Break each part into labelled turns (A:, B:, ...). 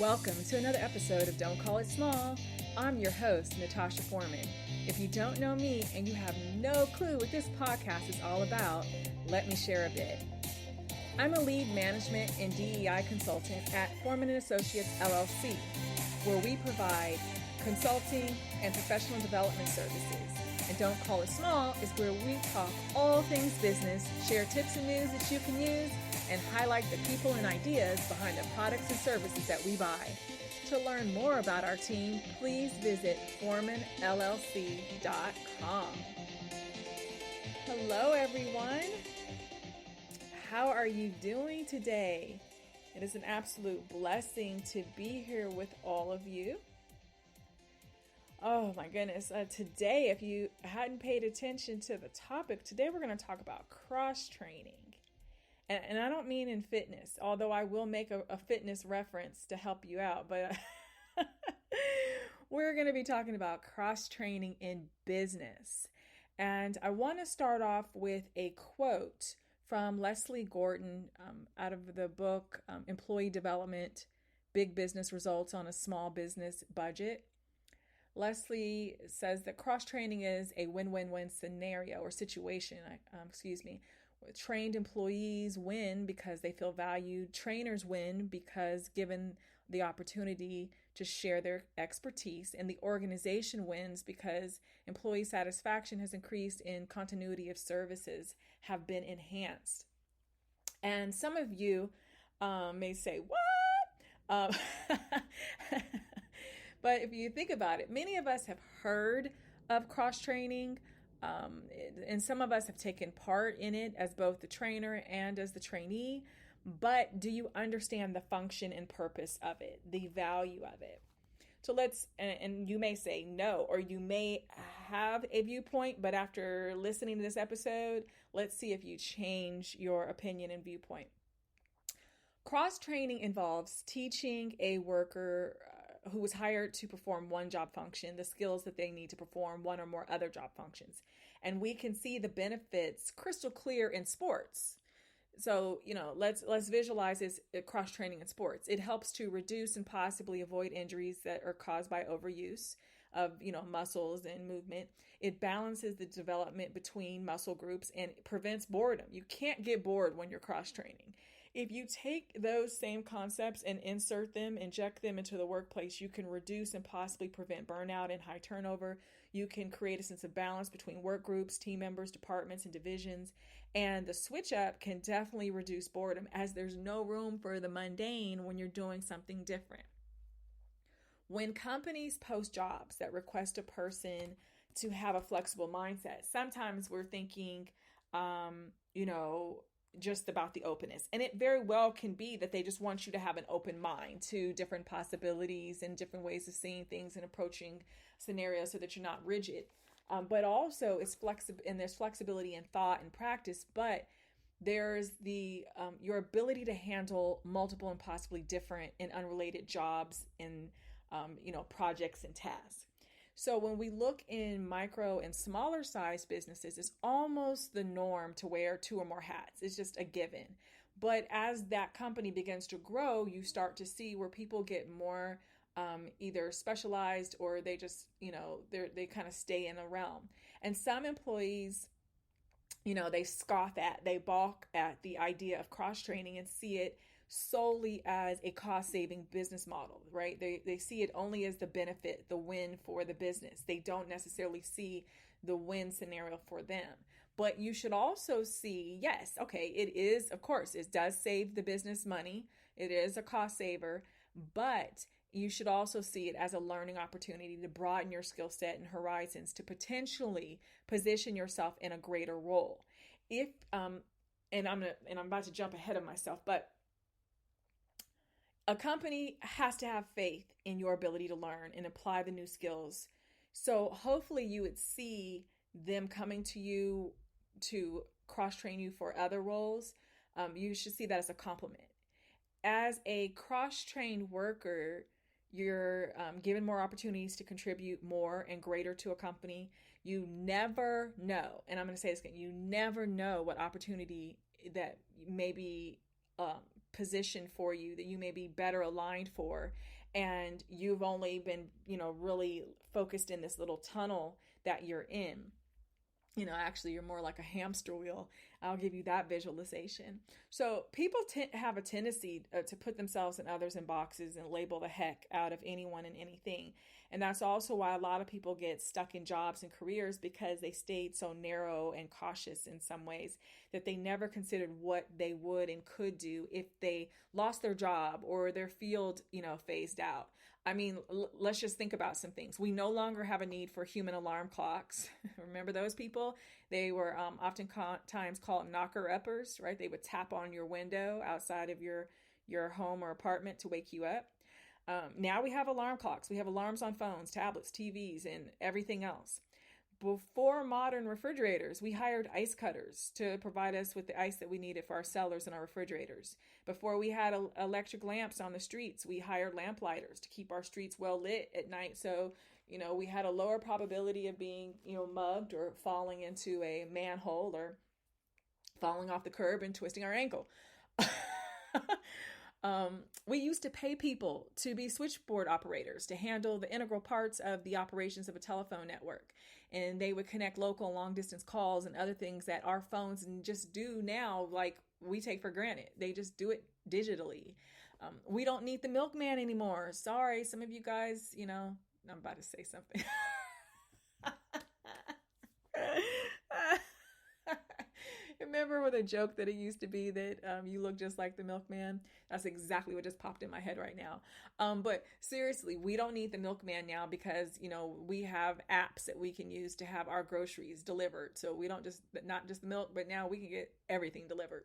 A: Welcome to another episode of Don't Call It Small. I'm your host, Natasha Foreman. If you don't know me and you have no clue what this podcast is all about, let me share a bit. I'm a lead management and DEI consultant at ForemanAssociates, LLC, where we provide consulting and professional development services. And Don't Call It Small is where we talk all things business, share tips and news that you can use, and highlight the people and ideas behind the products and services that we buy. To learn more about our team, please visit ForemanLLC.com. Hello, everyone. How are you doing today? It is an absolute blessing to be here with all of you. Oh my goodness. Today, if you hadn't paid attention to the topic, today we're going to talk about cross-training. And I don't mean in fitness, although I will make a fitness reference to help you out. But we're going to be talking about cross-training in business. And I want to start off with a quote from Leslie Gordon out of the book Employee Development, Big Business Results on a Small Business Budget. Leslie says that cross-training is a win-win-win scenario or situation, Trained employees win because they feel valued. Trainers win because given the opportunity to share their expertise, and the organization wins because employee satisfaction has increased and continuity of services have been enhanced. And some of you may say, what? But if you think about it, many of us have heard of cross-training. And some of us have taken part in it as both the trainer and as the trainee, but do you understand the function and purpose of it, the value of it? So and you may say no, or you may have a viewpoint, but after listening to this episode, let's see if you change your opinion and viewpoint. Cross-training involves teaching a worker who was hired to perform one job function, the skills that they need to perform one or more other job functions. And we can see the benefits crystal clear in sports. So, let's visualize this cross-training in sports. It helps to reduce and possibly avoid injuries that are caused by overuse of, muscles and movement. It balances the development between muscle groups and prevents boredom. You can't get bored when you're cross-training. If you take those same concepts and inject them into the workplace, you can reduce and possibly prevent burnout and high turnover. You can create a sense of balance between work groups, team members, departments, and divisions. And the switch up can definitely reduce boredom, as there's no room for the mundane when you're doing something different. When companies post jobs that request a person to have a flexible mindset, sometimes we're thinking, just about the openness. And it very well can be that they just want you to have an open mind to different possibilities and different ways of seeing things and approaching scenarios so that you're not rigid. But also it's flexible, and there's flexibility in thought and practice, but there's your ability to handle multiple and possibly different and unrelated jobs and projects and tasks. So when we look in micro and smaller size businesses, it's almost the norm to wear two or more hats. It's just a given. But as that company begins to grow, you start to see where people get more either specialized, or they just, they kind of stay in a realm. And some employees, they balk at the idea of cross-training and see it solely as a cost-saving business model, right? They see it only as the benefit, the win for the business. They don't necessarily see the win scenario for them. But you should also see, yes, okay, it is, of course, it does save the business money. It is a cost saver, but you should also see it as a learning opportunity to broaden your skill set and horizons to potentially position yourself in a greater role. I'm about to jump ahead of myself, but a company has to have faith in your ability to learn and apply the new skills. So hopefully you would see them coming to you to cross-train you for other roles. You should see that as a compliment. As a cross-trained worker, you're given more opportunities to contribute more and greater to a company. You never know, and I'm going to say this again, you never know what opportunity that may be position for you that you may be better aligned for, and you've only been, really focused in this little tunnel that you're in. Actually, you're more like a hamster wheel. I'll give you that visualization. So people have a tendency to put themselves and others in boxes and label the heck out of anyone and anything. And that's also why a lot of people get stuck in jobs and careers, because they stayed so narrow and cautious in some ways that they never considered what they would and could do if they lost their job or their field, phased out. I mean, let's just think about some things. We no longer have a need for human alarm clocks. Remember those people? They were oftentimes called knocker-uppers, right? They would tap on your window outside of your home or apartment to wake you up. Now we have alarm clocks. We have alarms on phones, tablets, TVs, and everything else. Before modern refrigerators, we hired ice cutters to provide us with the ice that we needed for our cellars and our refrigerators. Before we had electric lamps on the streets, we hired lamplighters to keep our streets well lit at night. So, we had a lower probability of being, mugged or falling into a manhole or falling off the curb and twisting our ankle. We used to pay people to be switchboard operators to handle the integral parts of the operations of a telephone network. And they would connect local and long distance calls and other things that our phones just do now, like we take for granted. They just do it digitally. We don't need the milkman anymore. Sorry, some of you guys, I'm about to say something. Remember with a joke that it used to be that you look just like the milkman? That's exactly what just popped in my head right now. But seriously, we don't need the milkman now because, we have apps that we can use to have our groceries delivered. So we don't not just the milk, but now we can get everything delivered.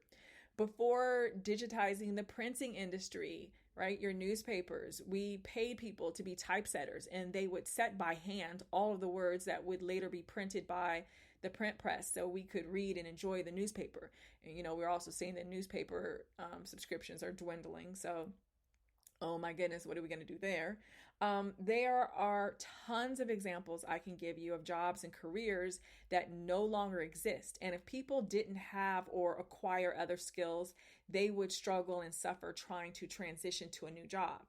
A: Before digitizing the printing industry, right, your newspapers, we paid people to be typesetters, and they would set by hand all of the words that would later be printed by the print press so we could read and enjoy the newspaper. And, we're also seeing that newspaper subscriptions are dwindling. So, oh my goodness, what are we going to do there? There are tons of examples I can give you of jobs and careers that no longer exist. And if people didn't have or acquire other skills, they would struggle and suffer trying to transition to a new job.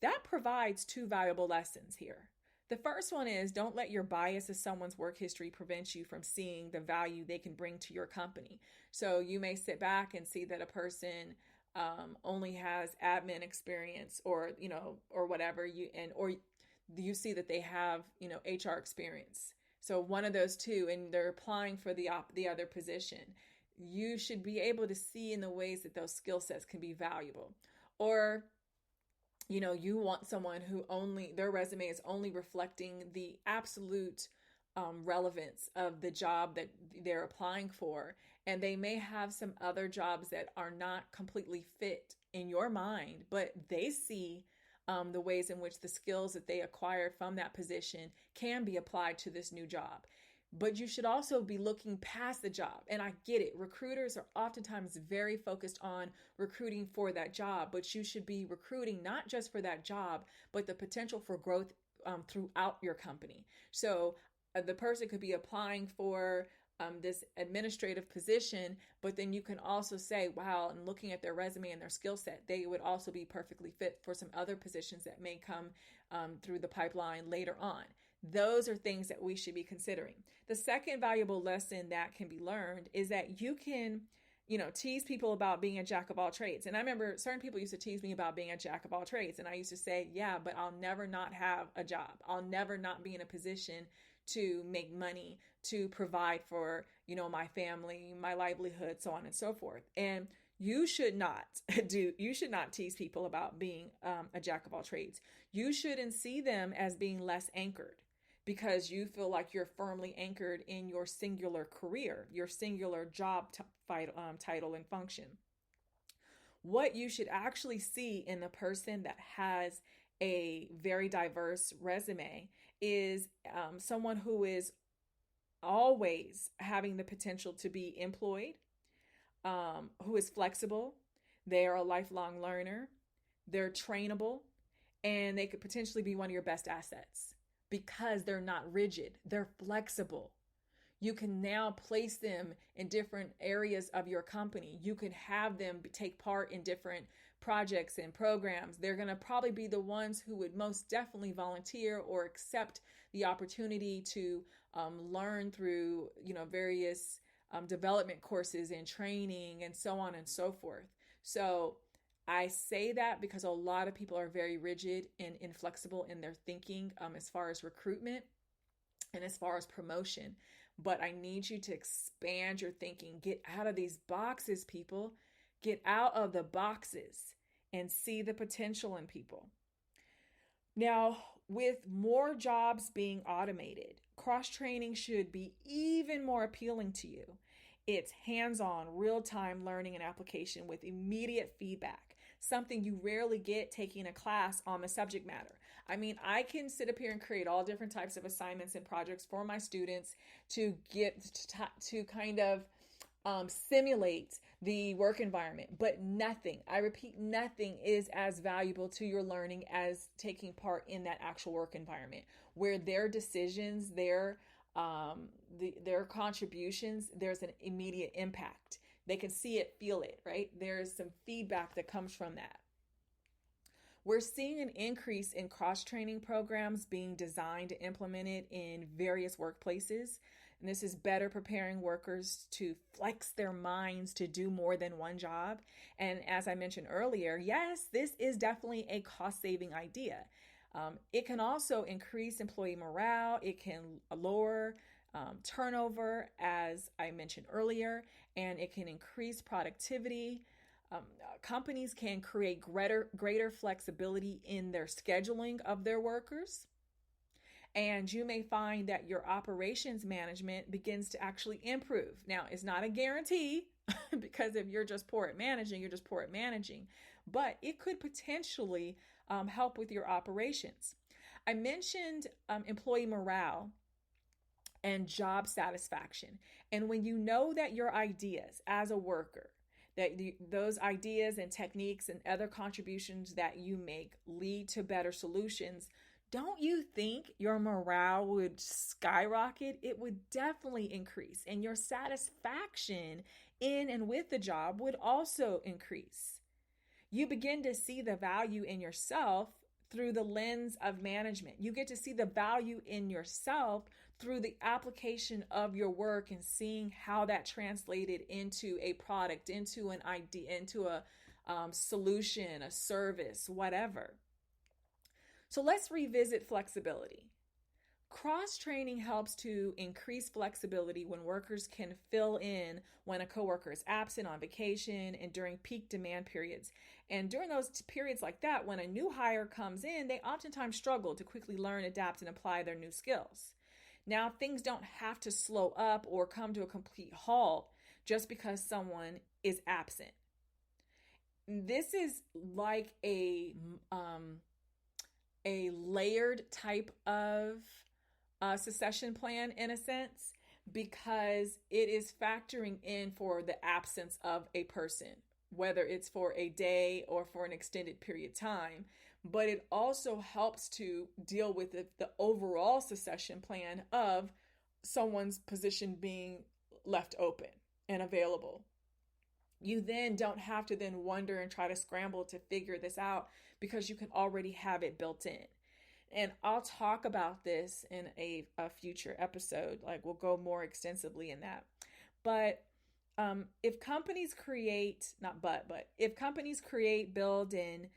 A: That provides two valuable lessons here. The first one is, don't let your bias of someone's work history prevent you from seeing the value they can bring to your company. So you may sit back and see that a person only has admin experience or whatever, or you see that they have, HR experience. So one of those two, and they're applying for the other position. You should be able to see in the ways that those skill sets can be valuable. Or you want someone who their resume is only reflecting the absolute relevance of the job that they're applying for. And they may have some other jobs that are not completely fit in your mind, but they see the ways in which the skills that they acquired from that position can be applied to this new job. But you should also be looking past the job. And I get it. Recruiters are oftentimes very focused on recruiting for that job, but you should be recruiting not just for that job, but the potential for growth throughout your company. So the person could be applying for this administrative position, but then you can also say, wow, and looking at their resume and their skill set, they would also be perfectly fit for some other positions that may come through the pipeline later on. Those are things that we should be considering. The second valuable lesson that can be learned is that you can, tease people about being a jack of all trades. And I remember certain people used to tease me about being a jack of all trades. And I used to say, yeah, but I'll never not have a job. I'll never not be in a position to make money, to provide for, my family, my livelihood, so on and so forth. And you should not tease people about being a jack of all trades. You shouldn't see them as being less anchored, because you feel like you're firmly anchored in your singular career, your singular job title and function. What you should actually see in the person that has a very diverse resume is someone who is always having the potential to be employed, who is flexible, they are a lifelong learner, they're trainable, and they could potentially be one of your best assets. Because they're not rigid, they're flexible. You can now place them in different areas of your company. You can have them take part in different projects and programs. They're going to probably be the ones who would most definitely volunteer or accept the opportunity to learn through, various development courses and training and so on and so forth. So I say that because a lot of people are very rigid and inflexible in their thinking as far as recruitment and as far as promotion. But I need you to expand your thinking. Get out of these boxes, people. Get out of the boxes and see the potential in people. Now, with more jobs being automated, cross-training should be even more appealing to you. It's hands-on, real-time learning and application with immediate feedback, something you rarely get taking a class on the subject matter. I mean, I can sit up here and create all different types of assignments and projects for my students to kind of simulate the work environment, but nothing, I repeat, nothing is as valuable to your learning as taking part in that actual work environment where their decisions, their contributions, there's an immediate impact. They can see it, feel it, right? There's some feedback that comes from that. We're seeing an increase in cross-training programs being designed and implemented in various workplaces. And this is better preparing workers to flex their minds to do more than one job. And as I mentioned earlier, yes, this is definitely a cost-saving idea. It can also increase employee morale. It can lower turnover, as I mentioned earlier, and it can increase productivity. Companies can create greater flexibility in their scheduling of their workers. And you may find that your operations management begins to actually improve. Now, it's not a guarantee because if you're just poor at managing, you're just poor at managing. But it could potentially help with your operations. I mentioned employee morale and job satisfaction. And when you know that your ideas as a worker, that those ideas and techniques and other contributions that you make lead to better solutions, don't you think your morale would skyrocket? It would definitely increase, and your satisfaction in and with the job would also increase. You begin to see the value in yourself through the lens of management. You get to see the value in yourself through the application of your work and seeing how that translated into a product, into an idea, into a solution, a service, whatever. So let's revisit flexibility. Cross-training helps to increase flexibility when workers can fill in when a coworker is absent, on vacation, and during peak demand periods. And during those periods like that, when a new hire comes in, they oftentimes struggle to quickly learn, adapt, and apply their new skills. Now, things don't have to slow up or come to a complete halt just because someone is absent. This is like a layered type of succession plan in a sense, because it is factoring in for the absence of a person, whether it's for a day or for an extended period of time. But it also helps to deal with the overall succession plan of someone's position being left open and available. You then don't have to then wonder and try to scramble to figure this out because you can already have it built in. And I'll talk about this in a future episode. Like, we'll go more extensively in that. But if companies create, if companies create, build, and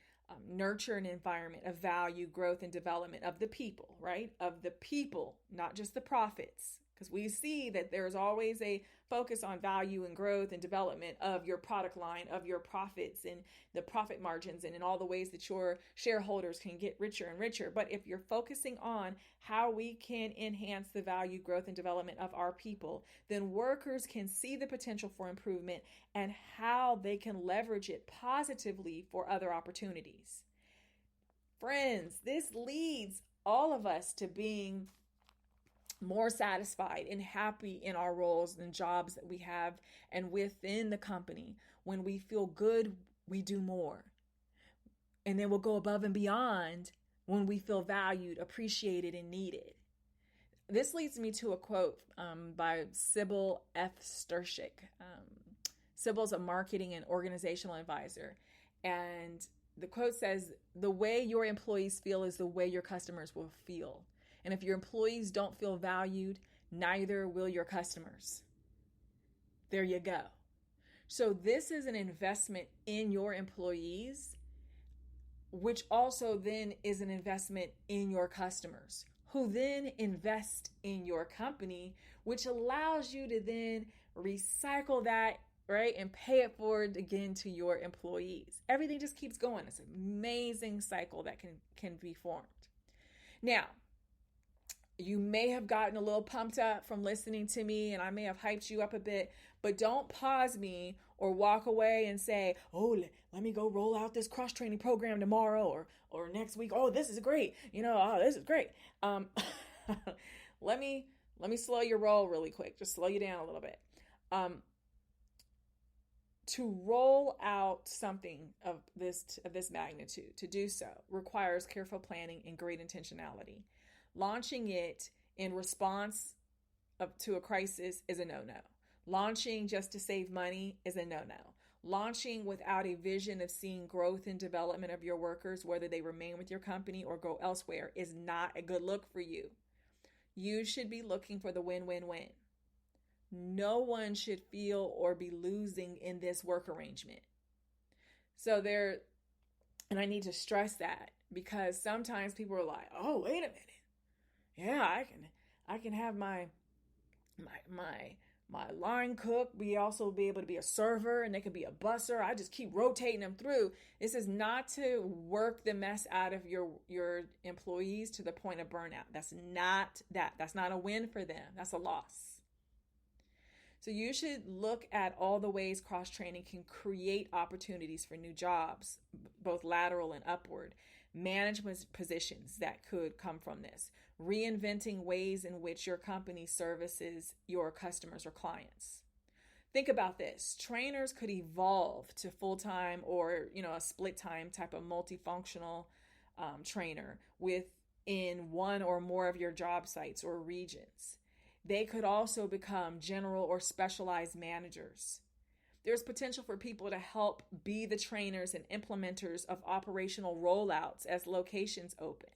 A: nurture an environment of value, growth, and development of the people, right? Of the people, not just the profits. Because we see that there's always a focus on value and growth and development of your product line, of your profits and the profit margins, and in all the ways that your shareholders can get richer and richer. But if you're focusing on how we can enhance the value, growth, and development of our people, then workers can see the potential for improvement and how they can leverage it positively for other opportunities. Friends, this leads all of us to being more satisfied and happy in our roles and jobs that we have and within the company. When we feel good, we do more. And then we'll go above and beyond when we feel valued, appreciated, and needed. This leads me to a quote by Sybil F. Sturczyk. Sybil's a marketing and organizational advisor. And the quote says, "The way your employees feel is the way your customers will feel. And if your employees don't feel valued, neither will your customers." There you go. So this is an investment in your employees, which also then is an investment in your customers, who then invest in your company, which allows you to then recycle that, right, and pay it forward again to your employees. Everything just keeps going. It's an amazing cycle that can be formed. Now, you may have gotten a little pumped up from listening to me, and I may have hyped you up a bit, but don't pause me or walk away and say, "Oh, let me go roll out this cross-training program tomorrow or next week. Oh, this is great. This is great." Let me slow your roll really quick. Just slow you down a little bit. To roll out something of this magnitude, to do so, requires careful planning and great intentionality. Launching it in response to a crisis is a no-no. Launching just to save money is a no-no. Launching without a vision of seeing growth and development of your workers, whether they remain with your company or go elsewhere, is not a good look for you. You should be looking for the win-win-win. No one should feel or be losing in this work arrangement. And I need to stress that, because sometimes people are like, "Oh, wait a minute. Yeah, I can have my line cook also be able to be a server, and they can be a busser. I just keep rotating them through." This is not to work the mess out of your employees to the point of burnout. That's not a win for them. That's a loss. So you should look at all the ways cross-training can create opportunities for new jobs, both lateral and upward, management positions that could come from this, reinventing ways in which your company services your customers or clients. Think about this. Trainers could evolve to full-time or, a split-time type of multifunctional trainer within one or more of your job sites or regions. They could also become general or specialized managers. There's potential for people to help be the trainers and implementers of operational rollouts as locations open.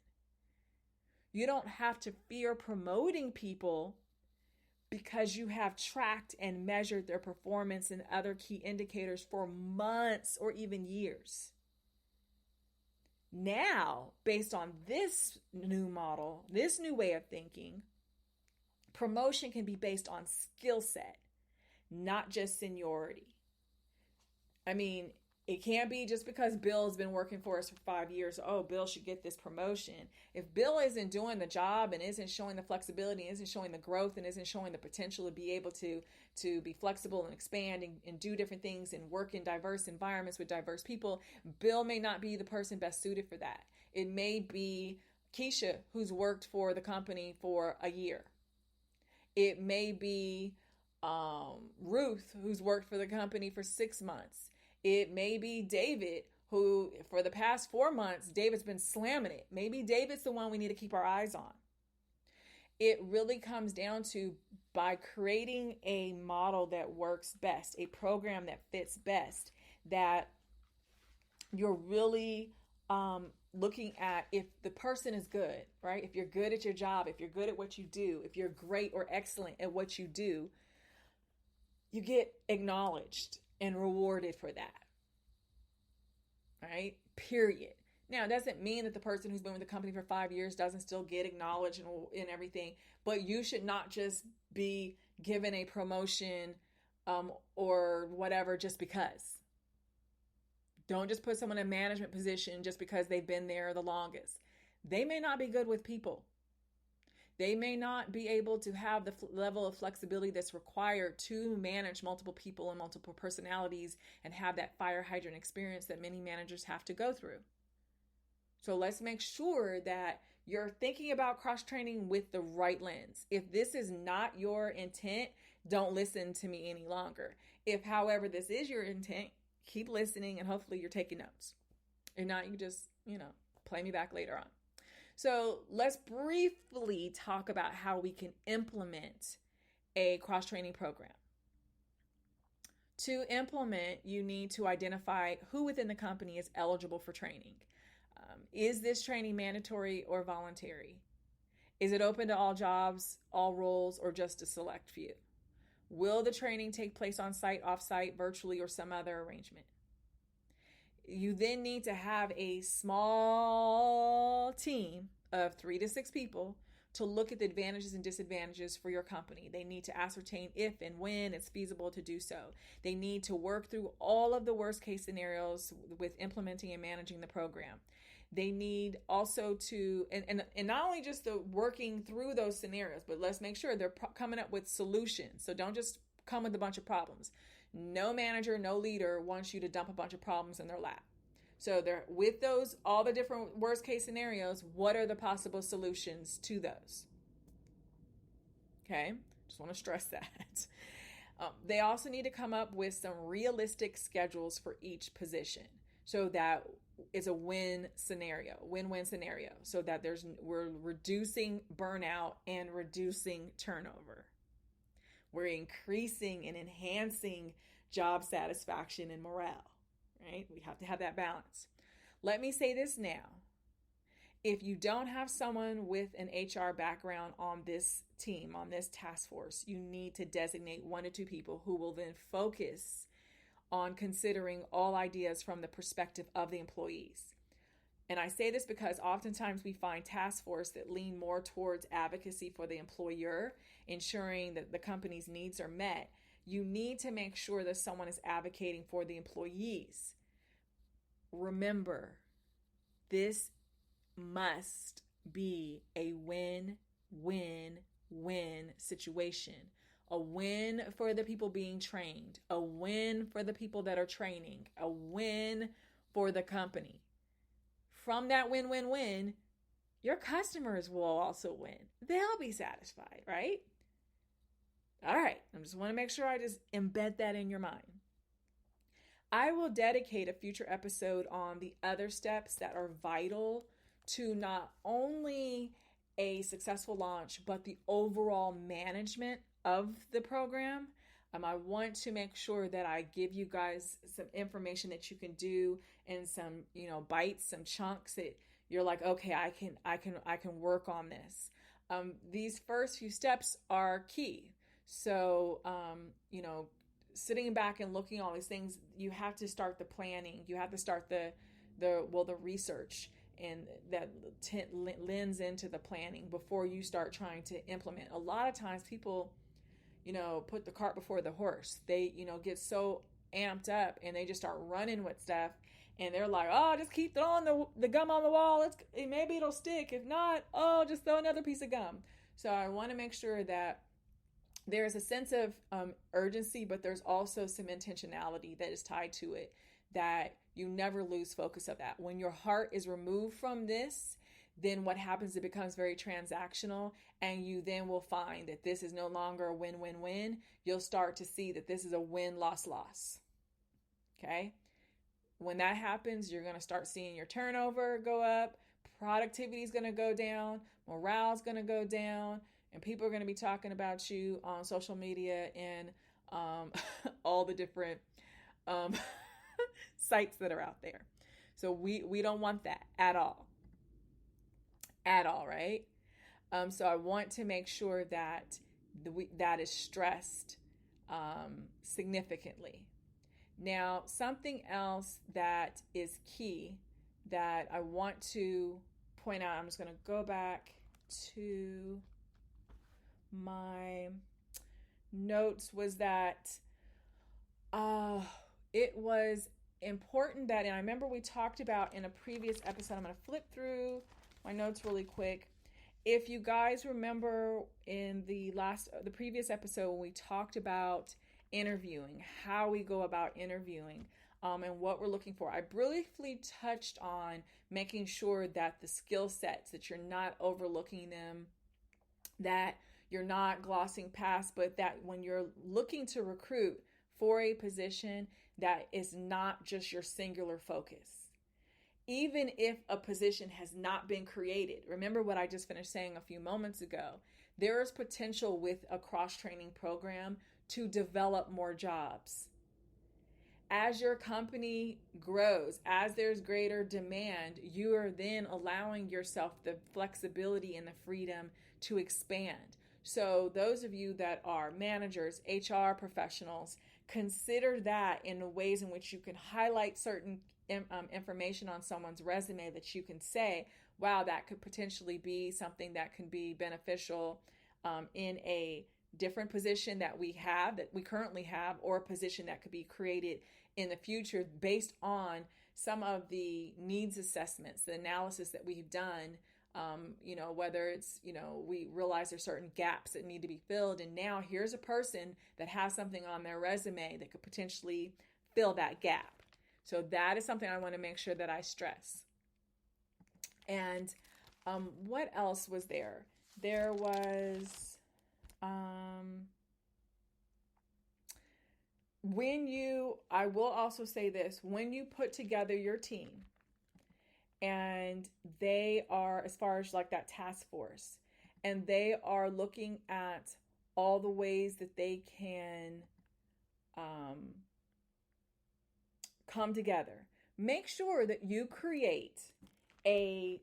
A: You don't have to fear promoting people because you have tracked and measured their performance and other key indicators for months or even years. Now, based on this new model, this new way of thinking, promotion can be based on skill set, not just seniority. I mean, it can't be just because Bill's been working for us for 5 years, "Oh, Bill should get this promotion." If Bill isn't doing the job and isn't showing the flexibility, isn't showing the growth, and isn't showing the potential to be able to be flexible and expand and do different things and work in diverse environments with diverse people, Bill may not be the person best suited for that. It may be Keisha, who's worked for the company for a year. It may be Ruth, who's worked for the company for 6 months. It may be David, who for the past 4 months, David's been slamming it. Maybe David's the one we need to keep our eyes on. It really comes down to, by creating a model that works best, a program that fits best, that you're really looking at if the person is good, right? If you're good at your job, if you're good at what you do, if you're great or excellent at what you do, you get acknowledged and rewarded for that, right? Period. Now, it doesn't mean that the person who's been with the company for 5 years doesn't still get acknowledged and everything, but you should not just be given a promotion or whatever just because. Don't just put someone in a management position just because they've been there the longest. They may not be good with people. They may not be able to have the level of flexibility that's required to manage multiple people and multiple personalities and have that fire hydrant experience that many managers have to go through. So let's make sure that you're thinking about cross-training with the right lens. If this is not your intent, don't listen to me any longer. If, however, this is your intent, keep listening and hopefully you're taking notes. If not, you just, play me back later on. So let's briefly talk about how we can implement a cross-training program. To implement, you need to identify who within the company is eligible for training. Is this training mandatory or voluntary? Is it open to all jobs, all roles, or just a select few? Will the training take place on site, off site, virtually, or some other arrangement? You then need to have a small team of 3 to 6 people to look at the advantages and disadvantages for your company. They need to ascertain if and when it's feasible to do so. They need to work through all of the worst case scenarios with implementing and managing the program. They need also to, and not only just the working through those scenarios, but let's make sure they're coming up with solutions. So don't just come with a bunch of problems. No manager, no leader wants you to dump a bunch of problems in their lap. So they're with those, all the different worst case scenarios, what are the possible solutions to those? Okay, just want to stress that. They also need to come up with some realistic schedules for each position so that it's a win-win scenario, so that we're reducing burnout and reducing turnover. We're increasing and enhancing job satisfaction and morale, right? We have to have that balance. Let me say this now. If you don't have someone with an HR background on this team, on this task force, you need to designate 1 to 2 people who will then focus on considering all ideas from the perspective of the employees. And I say this because oftentimes we find task force that lean more towards advocacy for the employer, ensuring that the company's needs are met. You need to make sure that someone is advocating for the employees. Remember, this must be a win-win-win situation. A win for the people being trained, a win for the people that are training, a win for the company. From that win-win-win, your customers will also win. They'll be satisfied, right? All right, I just want to make sure I just embed that in your mind. I will dedicate a future episode on the other steps that are vital to not only a successful launch, but the overall management of the program. I want to make sure that I give you guys some information that you can do in some, bites, some chunks that you're like, okay, I can work on this. These first few steps are key. So, sitting back and looking at all these things, you have to start the planning. You have to start the research, and that lends into the planning before you start trying to implement. A lot of times people, put the cart before the horse. They, get so amped up and they just start running with stuff, and they're like, oh, just keep throwing the gum on the wall. Maybe it'll stick. If not, just throw another piece of gum. So I want to make sure that there's a sense of urgency, but there's also some intentionality that is tied to it, that you never lose focus of that. When your heart is removed from this, then what happens, it becomes very transactional, and you then will find that this is no longer a win-win-win. You'll start to see that this is a win-loss-loss. Okay? When that happens, you're going to start seeing your turnover go up, productivity is going to go down, morale is going to go down, and people are going to be talking about you on social media and all the different sites that are out there. So we don't want that at all. At all, right? So I want to make sure that that is stressed significantly. Now, something else that is key that I want to point out, I'm just going to go back to my notes, was that it was important that, and I remember we talked about in a previous episode, I'm going to flip through my notes really quick. If you guys remember in the previous episode, when we talked about interviewing, how we go about interviewing, and what we're looking for, I briefly touched on making sure that the skill sets, that you're not overlooking them, that you're not glossing past, but that when you're looking to recruit for a position, that is not just your singular focus. even if a position has not been created. Remember what I just finished saying a few moments ago. There is potential with a cross-training program to develop more jobs. As your company grows, as there's greater demand, you are then allowing yourself the flexibility and the freedom to expand. So those of you that are managers, HR professionals, consider that in the ways in which you can highlight certain information on someone's resume that you can say, wow, that could potentially be something that can be beneficial in a different position that we currently have, or a position that could be created in the future based on some of the needs assessments, the analysis that we've done. Whether it's, we realize there's certain gaps that need to be filled. And now here's a person that has something on their resume that could potentially fill that gap. So that is something I want to make sure that I stress. And what else was there? There was, I will also say this, when you put together your team, and they are, as far as like that task force, and they are looking at all the ways that they can come together, make sure that you create a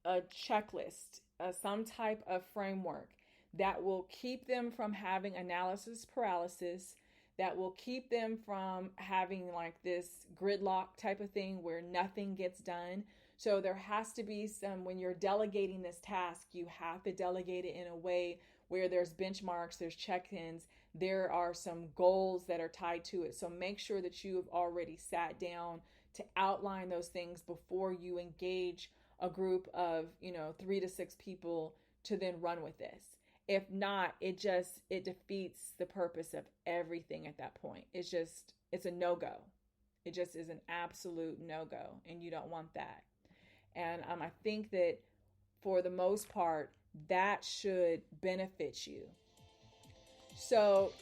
A: checklist, some type of framework that will keep them from having analysis paralysis, that will keep them from having like this gridlock type of thing where nothing gets done. So there has to be when you're delegating this task, you have to delegate it in a way where there's benchmarks, there's check-ins, there are some goals that are tied to it. So make sure that you have already sat down to outline those things before you engage a group of, 3 to 6 people to then run with this. If not, it defeats the purpose of everything at that point. It's a no-go. It just is an absolute no-go, and you don't want that. And I think that for the most part, that should benefit you. So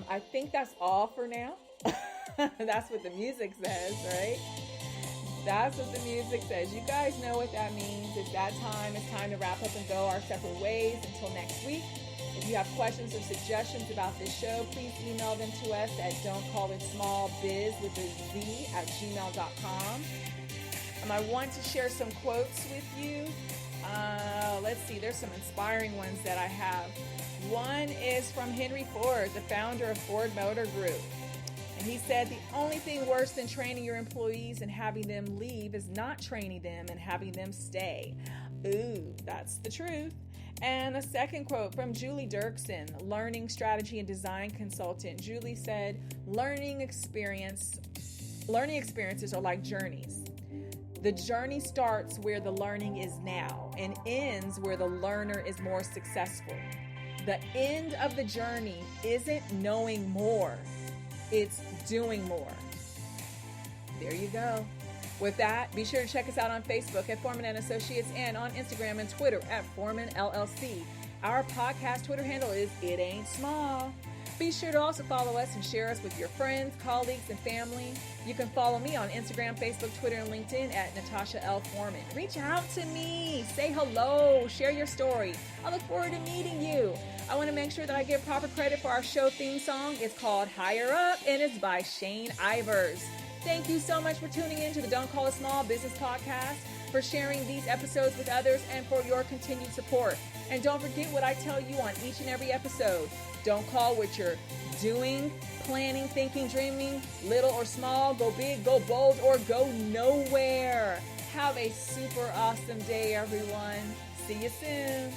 A: I think that's all for now. That's what the music says, right? That's what the music says. You guys know what that means. It's that time. It's time to wrap up and go our separate ways until next week. If you have questions or suggestions about this show, please email them to us at don'tcallitsmallbiz@gmail.com. I want to share some quotes with you. Let's see, there's some inspiring ones that I have. One is from Henry Ford, the founder of Ford Motor Group. And he said, the only thing worse than training your employees and having them leave is not training them and having them stay. Ooh, that's the truth. And a second quote from Julie Dirksen, learning strategy and design consultant. Julie said, learning experiences are like journeys. The journey starts where the learning is now and ends where the learner is more successful. The end of the journey isn't knowing more, it's doing more. There you go. With that, be sure to check us out on Facebook at ForemanAssociates and on Instagram and Twitter at ForemanLLC. Our podcast Twitter handle is It Ain't Small. Be sure to also follow us and share us with your friends, colleagues, and family. You can follow me on Instagram, Facebook, Twitter, and LinkedIn at Natasha L. Foreman. Reach out to me. Say hello. Share your story. I look forward to meeting you. I want to make sure that I give proper credit for our show theme song. It's called Higher Up, and it's by Shane Ivers. Thank you so much for tuning in to the Don't Call It Small Business Podcast, for sharing these episodes with others, and for your continued support. And don't forget what I tell you on each and every episode. Don't call what you're doing, planning, thinking, dreaming, little or small. Go big, go bold, or go nowhere. Have a super awesome day, everyone. See you soon.